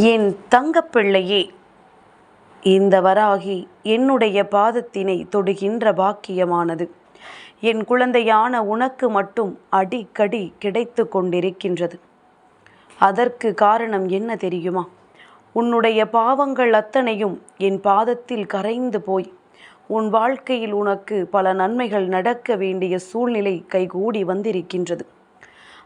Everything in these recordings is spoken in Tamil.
என் தங்கப்பிள்ளையே, இந்த வராகி என்னுடைய பாதத்தினை தொடுகின்ற பாக்கியமானது என் குழந்தையான உனக்கு மட்டும் அடிக்கடி கிடைத்து கொண்டிருக்கின்றது. அதற்கு காரணம் என்ன தெரியுமா? உன்னுடைய பாவங்கள் அத்தனையும் என் பாதத்தில் கரைந்து போய் உன் வாழ்க்கையில் உனக்கு பல நன்மைகள் நடக்க வேண்டிய சூழ்நிலை கைகூடி வந்திருக்கின்றது.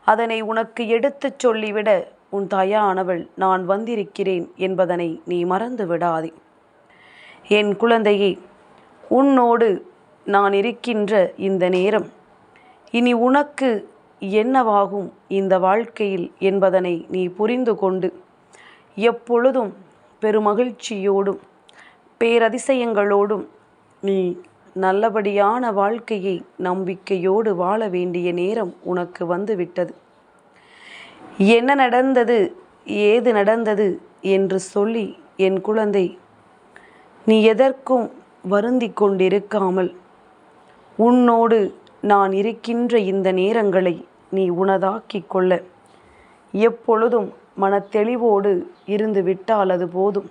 அதனை உனக்கு எடுத்துச் சொல்லிவிட உன் தாயானவள் நான் வந்திருக்கிறேன் என்பதனை நீ மறந்து விடாதே. என் குழந்தையே, உன்னோடு நான் இருக்கின்ற இந்த நேரம் இனி உனக்கு என்னவாகும் இந்த வாழ்க்கையில் என்பதனை நீ புரிந்து கொண்டு எப்பொழுதும் பெருமகிழ்ச்சியோடும் பேரதிசயங்களோடும் நீ நல்லபடியான வாழ்க்கையை நம்பிக்கையோடு வாழ வேண்டிய நேரம் உனக்கு வந்துவிட்டது. என்ன நடந்தது, ஏது நடந்தது என்று சொல்லி என் குழந்தை நீ எதற்கும் வருந்தி கொண்டிருக்காமல் உன்னோடு நான் இருக்கின்ற இந்த நேரங்களை நீ உனதாக்கிக் கொள்ள எப்பொழுதும் மனத்தெளிவோடு இருந்து விட்டால் அது போதும்.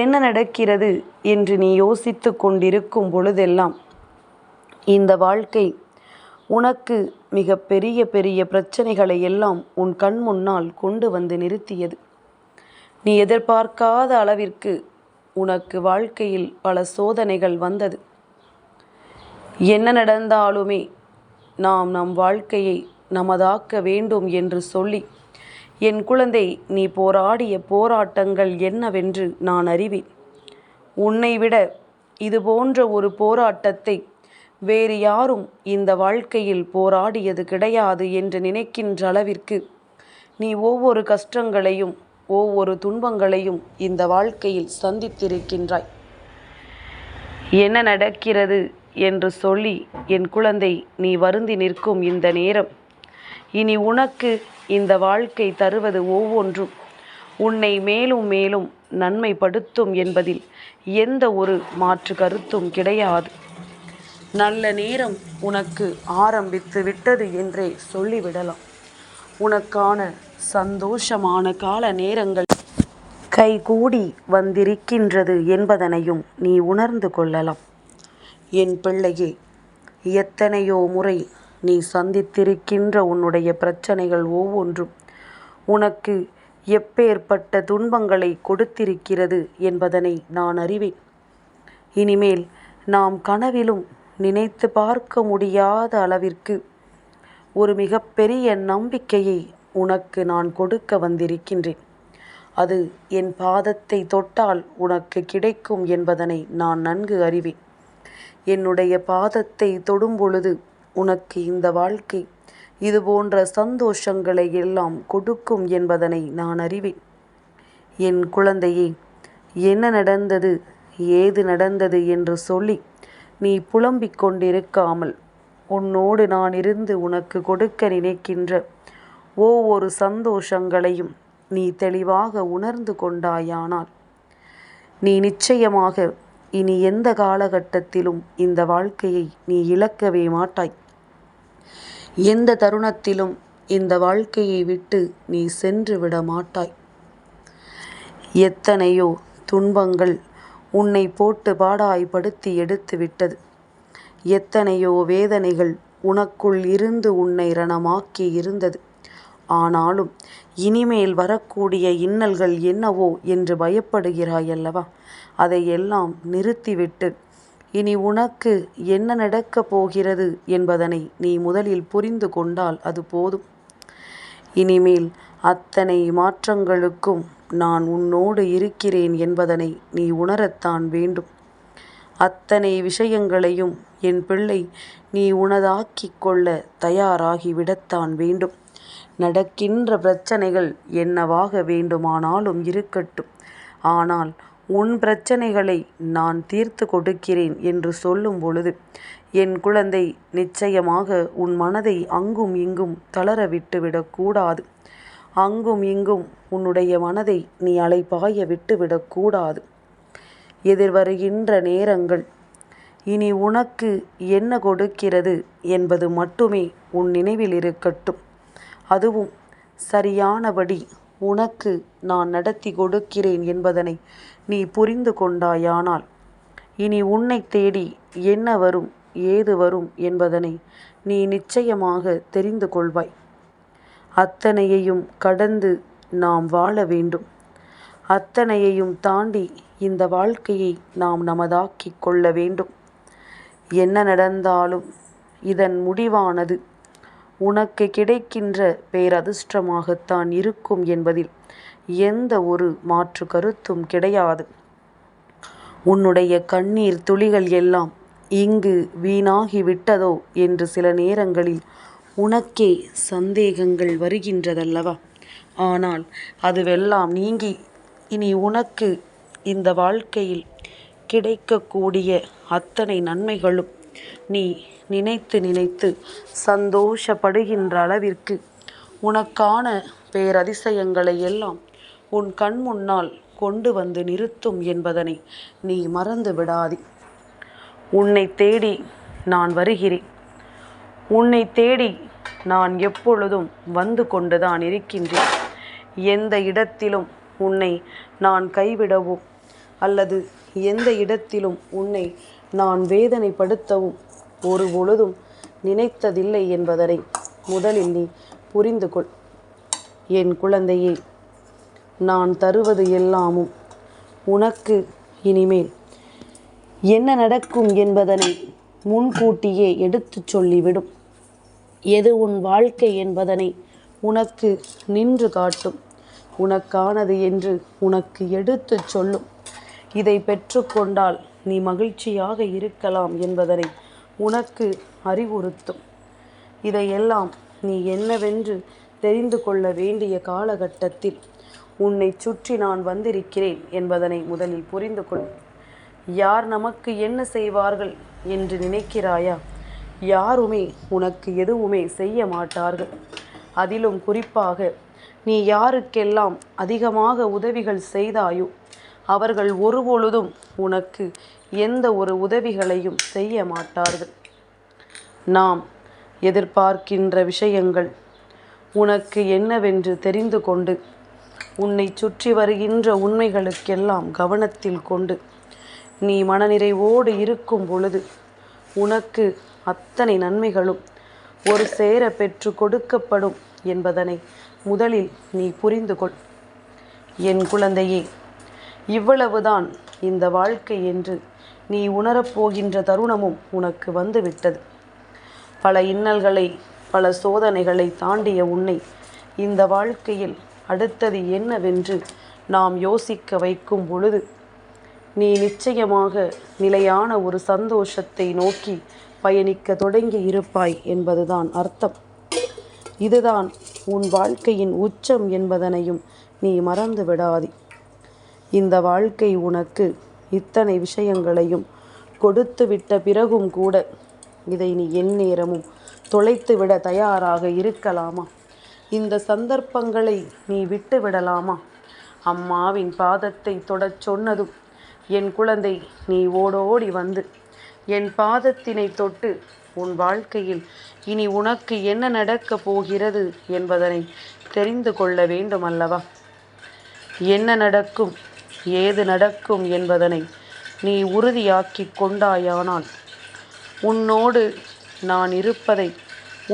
என்ன நடக்கிறது என்று நீ யோசித்து கொண்டிருக்கும் பொழுதெல்லாம் இந்த வாழ்க்கை உனக்கு மிக பெரிய பெரிய பிரச்சனைகளை எல்லாம் உன் கண் முன்னால் கொண்டு வந்து நிறுத்தியது. நீ எதிர்பார்க்காத அளவிற்கு உனக்கு வாழ்க்கையில் பல சோதனைகள் வந்தது. என்ன நடந்தாலுமே நாம் நம் வாழ்க்கையை நமதாக்க வேண்டும் என்று சொல்லி என் குழந்தை நீ போராடிய போராட்டங்கள் என்னவென்று நான் அறிவேன். உன்னை விட இது போன்ற ஒரு போராட்டத்தை வேறு யாரும் இந்த வாழ்க்கையில் போராடியது கிடையாது என்று நினைக்கின்ற அளவிற்கு நீ ஒவ்வொரு கஷ்டங்களையும் ஒவ்வொரு துன்பங்களையும் இந்த வாழ்க்கையில் சந்தித்திருக்கின்றாய். என்ன நடக்கிறது என்று சொல்லி என் குழந்தை நீ வருந்தி நிற்கும் இந்த நேரம் இனி உனக்கு இந்த வாழ்க்கை தருவது ஒவ்வொன்றும் உன்னை மேலும் மேலும் நன்மைப்படுத்தும் என்பதில் எந்த ஒரு மாற்று கருத்தும் கிடையாது. நல்ல நேரம் உனக்கு ஆரம்பித்து விட்டது என்றே சொல்லிவிடலாம். உனக்கான சந்தோஷமான கால நேரங்கள் கைகூடி வந்திருக்கின்றது என்பதனையும் நீ உணர்ந்து கொள்ளலாம். என் பிள்ளையே, எத்தனையோ முறை நீ சந்தித்திருக்கின்ற உன்னுடைய பிரச்சனைகள் ஒவ்வொன்றும் உனக்கு எப்பேற்பட்ட துன்பங்களை கொடுத்திருக்கிறது என்பதனை நான் அறிவேன். இனிமேல் நாம் கனவிலும் நினைத்து பார்க்க முடியாத அளவிற்கு ஒரு மிகப்பெரிய நம்பிக்கையை உனக்கு நான் கொடுக்க வந்திருக்கின்றேன். அது என் பாதத்தை தொட்டால் உனக்கு கிடைக்கும் என்பதனை நான் நன்கு அறிவேன். என்னுடைய பாதத்தை தொடும் பொழுது உனக்கு இந்த வாழ்க்கை இது போன்ற சந்தோஷங்களை எல்லாம் கொடுக்கும் என்பதனை நான் அறிவேன். என் குழந்தையே, என்ன நடந்தது, ஏது நடந்தது என்று சொல்லி நீ புலம்பிக் கொண்டிருக்காமல் உன்னோடு நான் இருந்து உனக்கு கொடுக்க நினைக்கின்ற ஒவ்வொரு சந்தோஷங்களையும் நீ தெளிவாக உணர்ந்து கொண்டாயானால் நீ நிச்சயமாக இனி எந்த காலகட்டத்திலும் இந்த வாழ்க்கையை நீ இழக்கவே மாட்டாய். எந்த தருணத்திலும் இந்த வாழ்க்கையை விட்டு நீ சென்று விட மாட்டாய். எத்தனையோ துன்பங்கள் உன்னை போட்டு பாடாய்படுத்தி எடுத்து விட்டது. எத்தனையோ வேதனைகள் உனக்குள் இருந்து உன்னை ரணமாக்கி இருந்தது. ஆனாலும் இனிமேல் வரக்கூடிய இன்னல்கள் என்னவோ என்று பயப்படுகிறாயல்லவா? அதையெல்லாம் நிறுத்திவிட்டு இனி உனக்கு என்ன நடக்கப் போகிறது என்பதனை நீ முதலில் புரிந்து கொண்டால் அது போதும். இனிமேல் அத்தனை மாற்றங்களுக்கும் நான் உன்னோடு இருக்கிறேன் என்பதனை நீ உணரத்தான் வேண்டும். அத்தனை விஷயங்களையும் என் பிள்ளை நீ உனதாக்கிக் கொள்ள தயாராகிவிடத்தான் வேண்டும். நடக்கின்ற பிரச்சனைகள் என்னவாக வேண்டுமானாலும் இருக்கட்டும், ஆனால் உன் பிரச்சனைகளை நான் தீர்த்து கொடுக்கிறேன் என்று சொல்லும் பொழுது என் குழந்தை நிச்சயமாக உன் மனதை அங்கும் இங்கும் தளர விட்டுவிடக்கூடாது. அங்கும் இங்கும் உன்னுடைய மனதை நீ அலைபாய விட்டுவிடக்கூடாது. எதிர்வருகின்ற நேரங்கள் இனி உனக்கு என்ன கொடுக்கிறது என்பது மட்டுமே உன் நினைவில் இருக்கட்டும். அதுவும் சரியானபடி உனக்கு நான் நடத்தி கொடுக்கிறேன் என்பதனை நீ புரிந்து கொண்டாயானால் இனி உன்னை தேடி என்ன வரும் ஏது வரும் என்பதனை நீ நிச்சயமாக தெரிந்து கொள்வாய். அத்தனையையும் கடந்து நாம் வாழ வேண்டும். அத்தனையையும் தாண்டி இந்த வாழ்க்கையை நாம் நமதாக்கிக் கொள்ள வேண்டும். என்ன நடந்தாலும் இதன் முடிவானது உனக்கு கிடைக்கின்ற பேரதிர்ஷ்டமாகத்தான் இருக்கும் என்பதில் எந்த ஒரு மாற்று கருத்தும் கிடையாது. உன்னுடைய கண்ணீர் துளிகள் எல்லாம் இங்கு வீணாகி விட்டதோ என்று சில நேரங்களில் உனக்கே சந்தேகங்கள் வருகின்றதல்லவா? ஆனால் அதுவெல்லாம் நீங்கி இனி உனக்கு இந்த வாழ்க்கையில் கிடைக்கக்கூடிய அத்தனை நன்மைகளும் நீ நினைத்து நினைத்து சந்தோஷப்படுகின்ற அளவிற்கு உனக்கான பேரதிசயங்களை எல்லாம் உன் கண் முன்னால் கொண்டு வந்து நிறுத்தும் என்பதனை நீ மறந்து விடாதே. உன்னை தேடி நான் வருகிறேன். உன்னை தேடி நான் எப்பொழுதும் வந்து கொண்டுதான் இருக்கின்றேன். எந்த இடத்திலும் உன்னை நான் கைவிடவோ அல்லது எந்த இடத்திலும் உன்னை நான் வேதனைப்படுத்தவும் ஒரு பொழுதும் நினைத்ததில்லை என்பதனை முதலில் நீ புரிந்து கொள். என் குழந்தையே, நான் தருவது எல்லாமும் உனக்கு இனிமேல் என்ன நடக்கும் என்பதனை முன்கூட்டியே எடுத்துச் சொல்லிவிடும். எது உன் வாழ்க்கை என்பதனை உனக்கு நின்று காட்டும். உனக்கானது என்று உனக்கு எடுத்துச் சொல்லும். இதை பெற்றுக்கொண்டால் நீ மகிழ்ச்சியாக இருக்கலாம் என்பதனை உனக்கு அறிவுறுத்தும். இதையெல்லாம் நீ என்னவென்று தெரிந்து கொள்ள வேண்டிய காலகட்டத்தில் உன்னை சுற்றி நான் வந்திருக்கிறேன் என்பதனை முதலில் புரிந்து கொள். யார் நமக்கு என்ன செய்வார்கள் என்று நினைக்கிறாயா? யாருமே உனக்கு எதுவுமே செய்ய மாட்டார்கள். அதிலும் குறிப்பாக நீ யாருக்கெல்லாம் அதிகமாக உதவிகள் செய்தாயோ அவர்கள் ஒருபொழுதும் உனக்கு எந்த ஒரு உதவிகளையும் செய்ய மாட்டார்கள். நாம் எதிர்பார்க்கின்ற விஷயங்கள் உனக்கு என்னவென்று தெரிந்து கொண்டு உன்னை சுற்றி வருகின்ற உண்மைகளுக்கெல்லாம் கவனத்தில் கொண்டு நீ மனநிறைவோடு இருக்கும் பொழுது உனக்கு அத்தனை நன்மைகளும் ஒரு சேர பெற்று கொடுக்கப்படும் என்பதனை முதலில் நீ புரிந்து கொள். என் குழந்தையே, இவ்வளவுதான் இந்த வாழ்க்கை என்று நீ உணரப்போகின்ற தருணமும் உனக்கு வந்துவிட்டது. பல இன்னல்களை பல சோதனைகளை தாண்டிய உன்னை இந்த வாழ்க்கையில் அடுத்தது என்னவென்று நாம் யோசிக்க வைக்கும் பொழுது நீ நிச்சயமாக நிலையான ஒரு சந்தோஷத்தை நோக்கி பயணிக்க தொடங்கி இருப்பாய் என்பதுதான் அர்த்தம். இதுதான் உன் வாழ்க்கையின் உச்சம் என்பதனையும் நீ மறந்து விடாதே. இந்த வாழ்க்கை உனக்கு இத்தனை விஷயங்களையும் கொடுத்து விட்ட பிறகும் கூட இதை நீ எந்நேரமும் தொலைத்து விட தயாராக இருக்கலாமா? இந்த சந்தர்ப்பங்களை நீ விட்டு விடலாமா? அம்மாவின் பாதத்தை தொடச் சொன்னதும் என் குழந்தை நீ ஓடோடி வந்து என் பாதத்தினை தொட்டு உன் வாழ்க்கையில் இனி உனக்கு என்ன நடக்கப் போகிறது என்பதனை தெரிந்து கொள்ள வேண்டும் அல்லவா? என்ன நடக்கும் ஏது நடக்கும் என்பதனை நீ உறுதியாக்கி கொண்டாயானால் உன்னோடு நான் இருப்பதை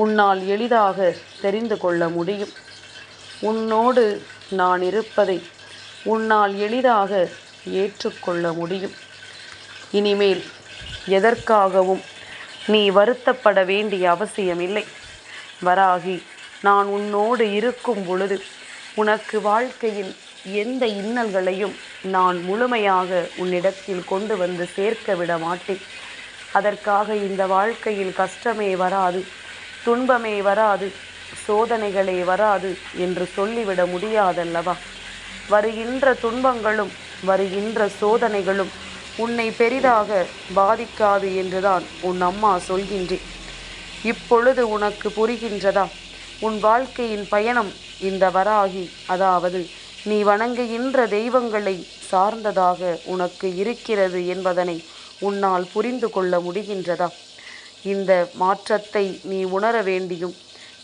உன்னால் எளிதாக தெரிந்து கொள்ள முடியும். உன்னோடு நான் இருப்பதை உன்னால் எளிதாக ஏற்றுக்கொள்ள முடியும். இனிமேல் எதற்காகவும் நீ வருத்தப்பட வேண்டிய அவசியமில்லை. வராகி, நான் உன்னோடு இருக்கும் பொழுது உனக்கு வாழ்க்கையில் எந்த இன்னல்களையும் நான் முழுமையாக உன்னிடத்தில் கொண்டு வந்து சேர்க்க விட மாட்டேன். அதற்காக இந்த வாழ்க்கையில் கஷ்டமே வராது, துன்பமே வராது, சோதனைகளே வராது என்று சொல்லிவிட முடியாதல்லவா? வருகின்ற துன்பங்களும் வருகின்ற சோதனைகளும் உன்னை பெரிதாக பாதிக்காது என்றுதான் உன் அம்மா சொல்கின்றேன். இப்பொழுது உனக்கு புரிகின்றதா? உன் வாழ்க்கையின் பயணம் இந்த வராகி, அதாவது நீ வணங்குகின்ற தெய்வங்களை சார்ந்ததாக உனக்கு இருக்கிறது என்பதனை உன்னால் புரிந்து கொள்ள முடிகின்றதா? இந்த மாற்றத்தை நீ உணர வேண்டியும்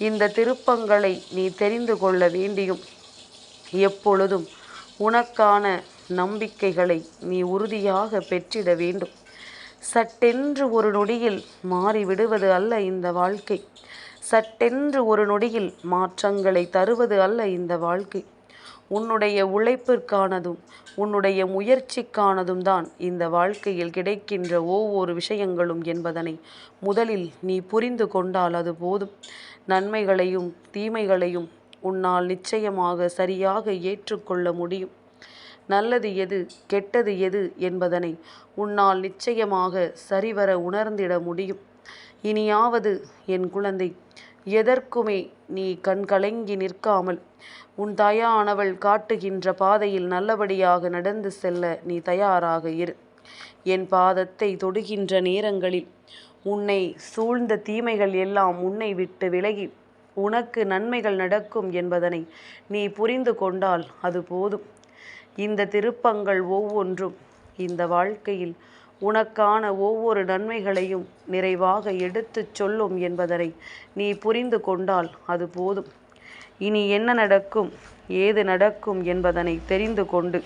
இந்த திருப்பங்களை நீ தெரிந்து கொள்ள வேண்டியும் எப்பொழுதும் உனக்கான நம்பிக்கைகளை நீ உறுதியாக பெற்றிட வேண்டும். சட்டென்று ஒரு நொடியில் மாறிவிடுவது அல்ல இந்த வாழ்க்கை. சட்டென்று ஒரு நொடியில் மாற்றங்களை தருவது அல்ல இந்த வாழ்க்கை. உன்னுடைய உழைப்பிற்கானதும் உன்னுடைய முயற்சிக்கானதும் தான் இந்த வாழ்க்கையில் கிடைக்கின்ற ஒவ்வொரு விஷயங்களும் என்பதனை முதலில் நீ புரிந்து கொண்டால் அது போதும். நன்மைகளையும் தீமைகளையும் உன்னால் நிச்சயமாக சரியாக ஏற்றுக்கொள்ள முடியும். நல்லது எது கெட்டது எது என்பதனை உன்னால் நிச்சயமாக சரிவர உணர்ந்திட முடியும். இனியாவது என் குழந்தை, எதற்குமே நீ கண்கலங்கி நிற்காமல் உன் தாயானவள் காட்டுகின்ற பாதையில் நல்லபடியாக நடந்து செல்ல நீ தயாராக இரு. என் பாதத்தை தொடுகின்ற நேரங்களில் உன்னை சூழ்ந்த தீமைகள் எல்லாம் உன்னை விட்டு விலகி உனக்கு நன்மைகள் நடக்கும் என்பதனை நீ புரிந்து கொண்டால் அது போதும். இந்த திருப்பங்கள் ஒவ்வொன்றும் இந்த வாழ்க்கையில் உனக்கான ஒவ்வொரு நன்மைகளையும் நிறைவாக எடுத்துச் சொல்லும் என்பதனை நீ புரிந்து கொண்டால் அது போதும். இனி என்ன நடக்கும் ஏது நடக்கும் என்பதனை தெரிந்து கொண்டு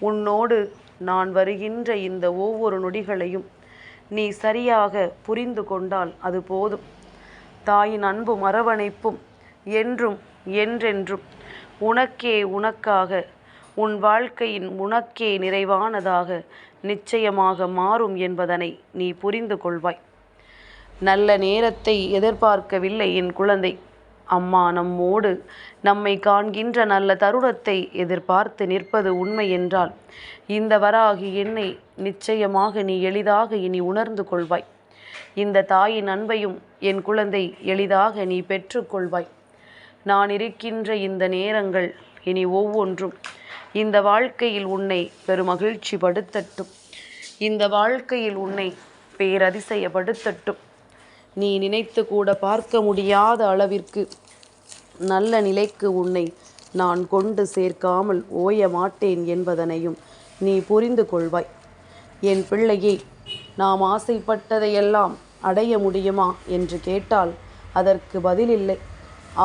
உன்னோடு நான் வருகின்ற இந்த ஒவ்வொரு நொடிகளையும் நீ சரியாக புரிந்து கொண்டால் அது போதும். தாயின் அன்பும் அரவணைப்பும் என்றும் என்றென்றும் உனக்கே உனக்காக உன் வாழ்க்கையின் உனக்கே நிறைவானதாக நிச்சயமாக மாறும் என்பதனை நீ புரிந்து கொள்வாய். நல்ல நேரத்தை எதிர்பார்க்கவில்லை என் குழந்தை. அம்மா நம்மோடு நம்மை காண்கின்ற நல்ல தருணத்தை எதிர்பார்த்து நிற்பது உண்மை என்றால் இந்த வராகி என்னை நிச்சயமாக நீ எளிதாக இனி உணர்ந்து கொள்வாய். இந்த தாயின் அன்பையும் என் குழந்தை எளிதாக நீ பெற்றுக்கொள்வாய். நான் இருக்கின்ற இந்த நேரங்கள் இனி ஒவ்வொன்றும் இந்த வாழ்க்கையில் உன்னை பெருமகிழ்ச்சி படுத்தட்டும். இந்த வாழ்க்கையில் உன்னை பேரதிசயப்படுத்தட்டும். நீ நினைத்து கூட பார்க்க முடியாத அளவிற்கு நல்ல நிலைக்கு உன்னை நான் கொண்டு சேர்க்காமல் ஓய மாட்டேன் என்பதனையும் நீ புரிந்து கொள்வாய். என் பிள்ளையே, நாம் ஆசைப்பட்டதையெல்லாம் அடைய முடியுமா என்று கேட்டால் அதற்கு பதிலில்லை.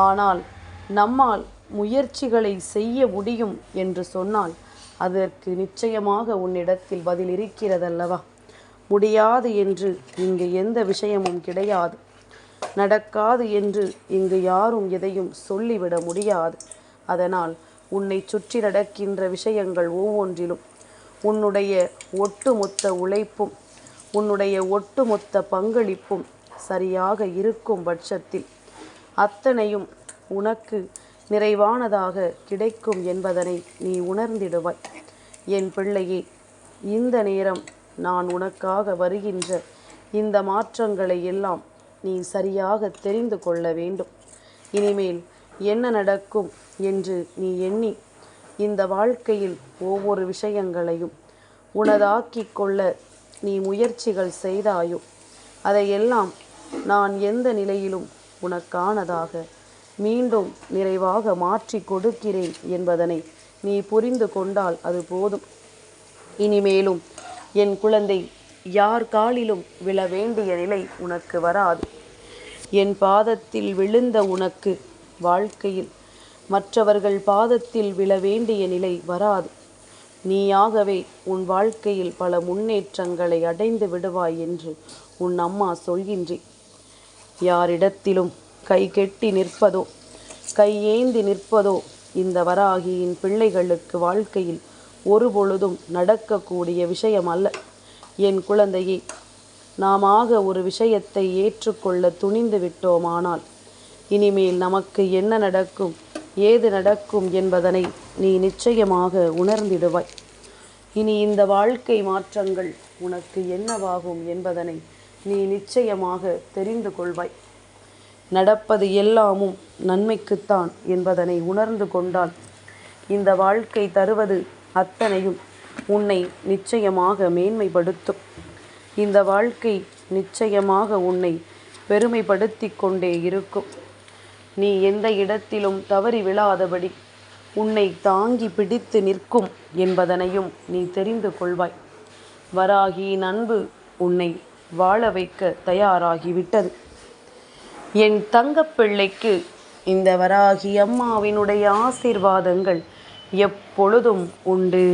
ஆனால் நம்மால் முயற்சிகளை செய்ய முடியும் என்று சொன்னால் அதற்கு நிச்சயமாக உன்னிடத்தில் பதில் இருக்கிறதல்லவா? முடியாது என்று இங்கு எந்த விஷயமும் கிடையாது. நடக்காது என்று இங்கு யாரும் எதையும் சொல்லிவிட முடியாது. அதனால் உன்னை சுற்றி நடக்கின்ற விஷயங்கள் ஒவ்வொன்றிலும் உன்னுடைய ஒட்டுமொத்த உழைப்பும் உன்னுடைய ஒட்டுமொத்த பங்களிப்பும் சரியாக இருக்கும் பட்சத்தில் அத்தனையும் உனக்கு நிறைவானதாக கிடைக்கும் என்பதனை நீ உணர்ந்திடுவாய். என் பிள்ளையே, இந்த நேரம் நான் உனக்காக வருகின்ற இந்த மாற்றங்களை எல்லாம் நீ சரியாக தெரிந்து கொள்ள வேண்டும். இனிமேல் என்ன நடக்கும் என்று நீ எண்ணி இந்த வாழ்க்கையில் ஒவ்வொரு விஷயங்களையும் உனதாக்கிக் கொள்ள நீ முயற்சிகள் செய்தாயோ அதையெல்லாம் நான் எந்த நிலையிலும் உனக்கானதாக மீண்டும் நிறைவாக மாற்றி கொடுக்கிறேன் என்பதனை நீ புரிந்து கொண்டால் அது போதும். இனிமேலும் என் குழந்தை, யார் காலிலும் விழ வேண்டிய நிலை உனக்கு வராது. என் பாதத்தில் விழுந்த உனக்கு வாழ்க்கையில் மற்றவர்கள் பாதத்தில் விழ வேண்டிய நிலை வராது. நீயாகவே உன் வாழ்க்கையில் பல முன்னேற்றங்களை அடைந்து விடுவாய் என்று உன் அம்மா சொல்கின்றேன். யாரிடத்திலும் கை கெட்டி நிற்பதோ கையேந்தி நிற்பதோ இந்த வராகியின் பிள்ளைகளுக்கு வாழ்க்கையில் ஒருபொழுதும் நடக்கக்கூடிய விஷயம் அல்ல. என் குழந்தையே, நாமாக ஒரு விஷயத்தை ஏற்றுக்கொள்ள துணிந்து விட்டோமானால் இனிமேல் நமக்கு என்ன நடக்கும் ஏது நடக்கும் என்பதனை நீ நிச்சயமாக உணர்ந்திடுவாய். இனி இந்த வாழ்க்கை மாற்றங்கள் உனக்கு என்னவாகும் என்பதனை நீ நிச்சயமாக தெரிந்து கொள்வாய். நடப்பது எல்லாமும் நன்மைக்குத்தான் என்பதனை உணர்ந்து கொண்டால் இந்த வாழ்க்கை தருவது அத்தனையும் உன்னை நிச்சயமாக மேன்மைப்படுத்தும். இந்த வாழ்க்கை நிச்சயமாக உன்னை பெருமைப்படுத்தி கொண்டே இருக்கும். நீ எந்த இடத்திலும் தவறி விழாதபடி உன்னை தாங்கி பிடித்து நிற்கும் என்பதனையும் நீ தெரிந்து கொள்வாய். வராகியின் அன்பு உன்னை வாழ வைக்க தயாராகிவிட்டது. என் தங்கப்பிள்ளைக்கு இந்த வராகி அம்மாவினுடைய ஆசீர்வாதங்கள் எப்பொழுதும் உண்டு.